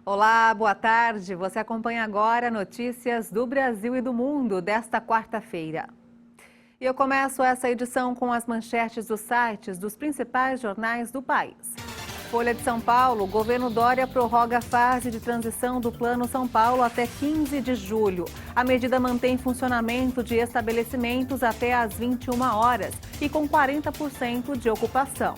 Olá, boa tarde. Você acompanha agora notícias do Brasil e do mundo desta quarta-feira. E eu começo essa edição com as manchetes dos sites dos principais jornais do país. Folha de São Paulo, governo Dória prorroga a fase de transição do Plano São Paulo até 15 de julho. A medida mantém funcionamento de estabelecimentos até às 21 horas e com 40% de ocupação.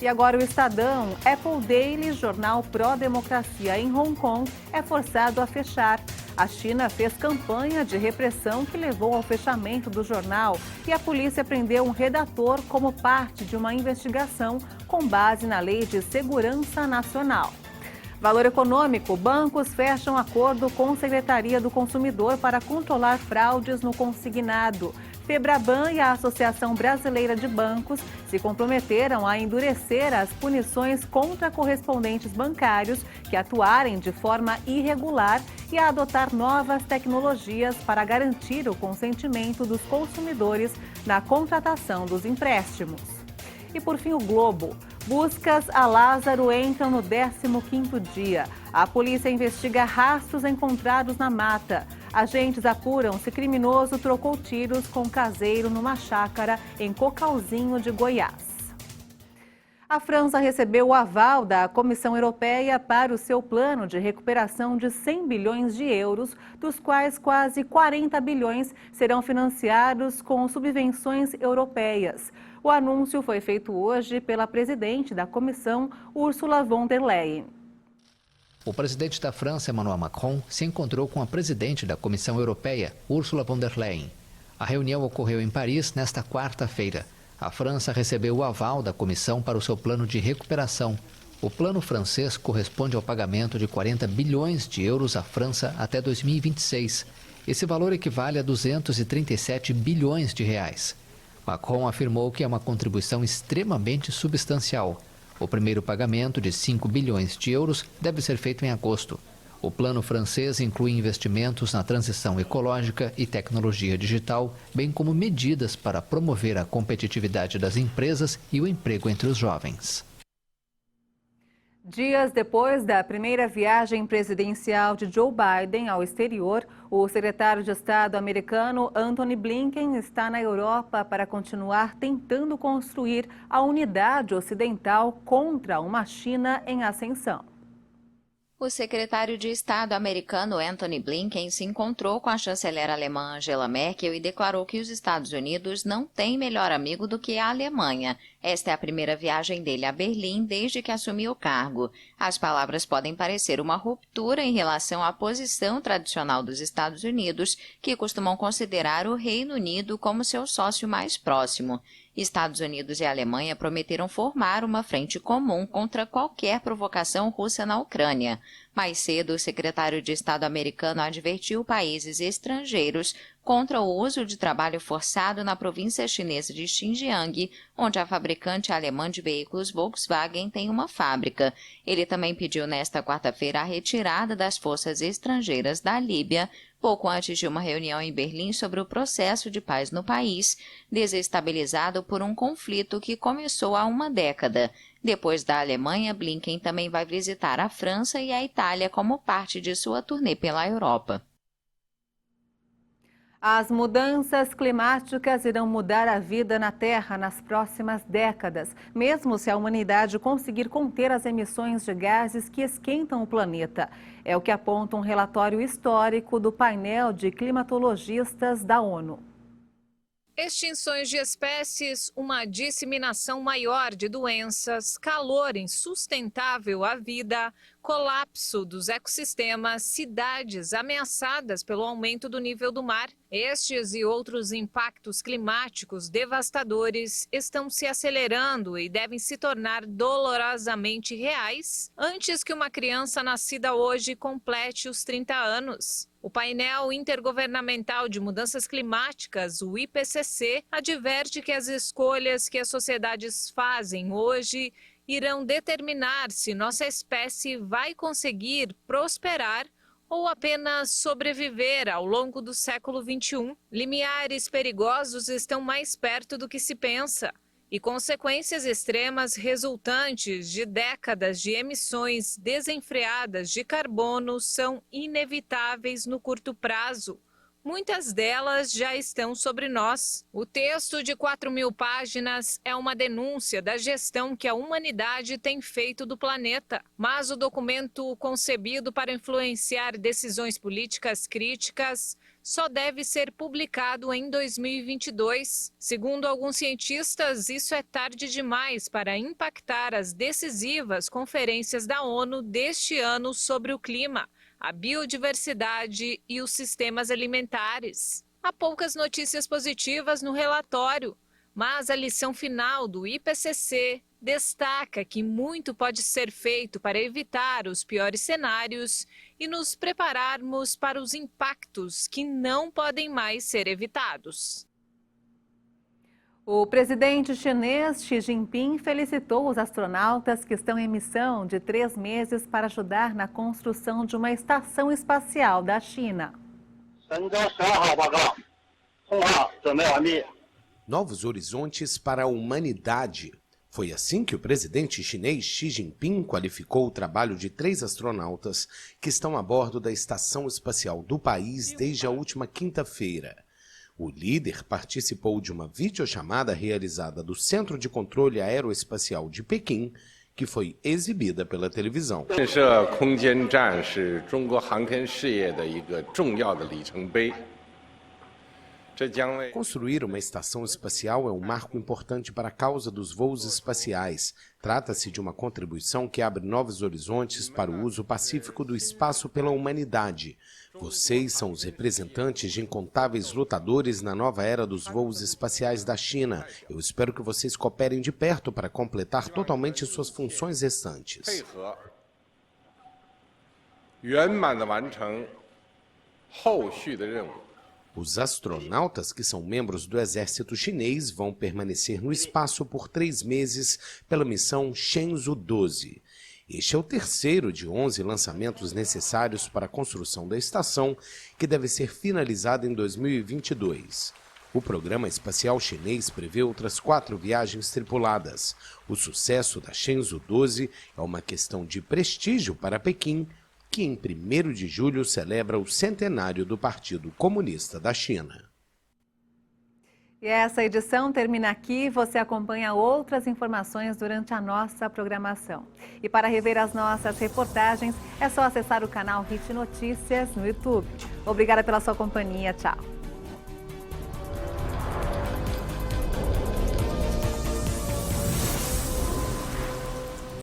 E agora o Estadão, Apple Daily, jornal pró-democracia em Hong Kong, é forçado a fechar. A China fez campanha de repressão que levou ao fechamento do jornal e a polícia prendeu um redator como parte de uma investigação com base na Lei de Segurança Nacional. Valor econômico, bancos fecham acordo com a Secretaria do Consumidor para controlar fraudes no consignado. Febraban e a Associação Brasileira de Bancos se comprometeram a endurecer as punições contra correspondentes bancários que atuarem de forma irregular e a adotar novas tecnologias para garantir o consentimento dos consumidores na contratação dos empréstimos. E por fim, o Globo. Buscas a Lázaro entram no 15º dia. A polícia investiga rastros encontrados na mata. Agentes apuram se criminoso trocou tiros com caseiro numa chácara em Cocalzinho de Goiás. A França recebeu o aval da Comissão Europeia para o seu plano de recuperação de 100 bilhões de euros, dos quais quase 40 bilhões serão financiados com subvenções europeias. O anúncio foi feito hoje pela presidente da Comissão, Ursula von der Leyen. O presidente da França, Emmanuel Macron, se encontrou com a presidente da Comissão Europeia, Ursula von der Leyen. A reunião ocorreu em Paris nesta quarta-feira. A França recebeu o aval da comissão para o seu plano de recuperação. O plano francês corresponde ao pagamento de 40 bilhões de euros à França até 2026. Esse valor equivale a 237 bilhões de reais. Macron afirmou que é uma contribuição extremamente substancial. O primeiro pagamento de 5 bilhões de euros deve ser feito em agosto. O plano francês inclui investimentos na transição ecológica e tecnologia digital, bem como medidas para promover a competitividade das empresas e o emprego entre os jovens. Dias depois da primeira viagem presidencial de Joe Biden ao exterior, o secretário de Estado americano Antony Blinken está na Europa para continuar tentando construir a unidade ocidental contra uma China em ascensão. O secretário de Estado americano Antony Blinken se encontrou com a chanceler alemã Angela Merkel e declarou que os Estados Unidos não têm melhor amigo do que a Alemanha. Esta é a primeira viagem dele a Berlim desde que assumiu o cargo. As palavras podem parecer uma ruptura em relação à posição tradicional dos Estados Unidos, que costumam considerar o Reino Unido como seu sócio mais próximo. Estados Unidos e Alemanha prometeram formar uma frente comum contra qualquer provocação russa na Ucrânia. Mais cedo, o secretário de Estado americano advertiu países estrangeiros contra o uso de trabalho forçado na província chinesa de Xinjiang, onde a fabricante alemã de veículos Volkswagen tem uma fábrica. Ele também pediu nesta quarta-feira a retirada das forças estrangeiras da Líbia, pouco antes de uma reunião em Berlim sobre o processo de paz no país, desestabilizado por um conflito que começou há uma década. Depois da Alemanha, Blinken também vai visitar a França e a Itália como parte de sua turnê pela Europa. As mudanças climáticas irão mudar a vida na Terra nas próximas décadas, mesmo se a humanidade conseguir conter as emissões de gases que esquentam o planeta. É o que aponta um relatório histórico do painel de climatologistas da ONU. Extinções de espécies, uma disseminação maior de doenças, calor insustentável à vida, colapso dos ecossistemas, cidades ameaçadas pelo aumento do nível do mar. Estes e outros impactos climáticos devastadores estão se acelerando e devem se tornar dolorosamente reais antes que uma criança nascida hoje complete os 30 anos. O painel intergovernamental de mudanças climáticas, o IPCC, adverte que as escolhas que as sociedades fazem hoje irão determinar se nossa espécie vai conseguir prosperar ou apenas sobreviver ao longo do século XXI. Limiares perigosos estão mais perto do que se pensa. E consequências extremas resultantes de décadas de emissões desenfreadas de carbono são inevitáveis no curto prazo. Muitas delas já estão sobre nós. O texto de 4.000 páginas é uma denúncia da gestão que a humanidade tem feito do planeta. Mas o documento, concebido para influenciar decisões políticas críticas, só deve ser publicado em 2022. Segundo alguns cientistas, isso é tarde demais para impactar as decisivas conferências da ONU deste ano sobre o clima, a biodiversidade e os sistemas alimentares. Há poucas notícias positivas no relatório, mas a lição final do IPCC destaca que muito pode ser feito para evitar os piores cenários e nos prepararmos para os impactos que não podem mais ser evitados. O presidente chinês Xi Jinping felicitou os astronautas que estão em missão de 3 meses para ajudar na construção de uma estação espacial da China. Novos horizontes para a humanidade. Foi assim que o presidente chinês Xi Jinping qualificou o trabalho de 3 astronautas que estão a bordo da estação espacial do país desde a última quinta-feira. O líder participou de uma videochamada realizada do Centro de Controle Aeroespacial de Pequim, que foi exibida pela televisão. Construir uma estação espacial é um marco importante para a causa dos voos espaciais. Trata-se de uma contribuição que abre novos horizontes para o uso pacífico do espaço pela humanidade. Vocês são os representantes de incontáveis lutadores na nova era dos voos espaciais da China. Eu espero que vocês cooperem de perto para completar totalmente suas funções restantes. Os astronautas, que são membros do exército chinês, vão permanecer no espaço por 3 meses pela missão Shenzhou 12. Este é o terceiro de 11 lançamentos necessários para a construção da estação, que deve ser finalizada em 2022. O programa espacial chinês prevê outras 4 viagens tripuladas. O sucesso da Shenzhou 12 é uma questão de prestígio para Pequim, que em 1º de julho celebra o centenário do Partido Comunista da China. E essa edição termina aqui. Você acompanha outras informações durante a nossa programação. E para rever as nossas reportagens, é só acessar o canal HIT Notícias no YouTube. Obrigada pela sua companhia. Tchau.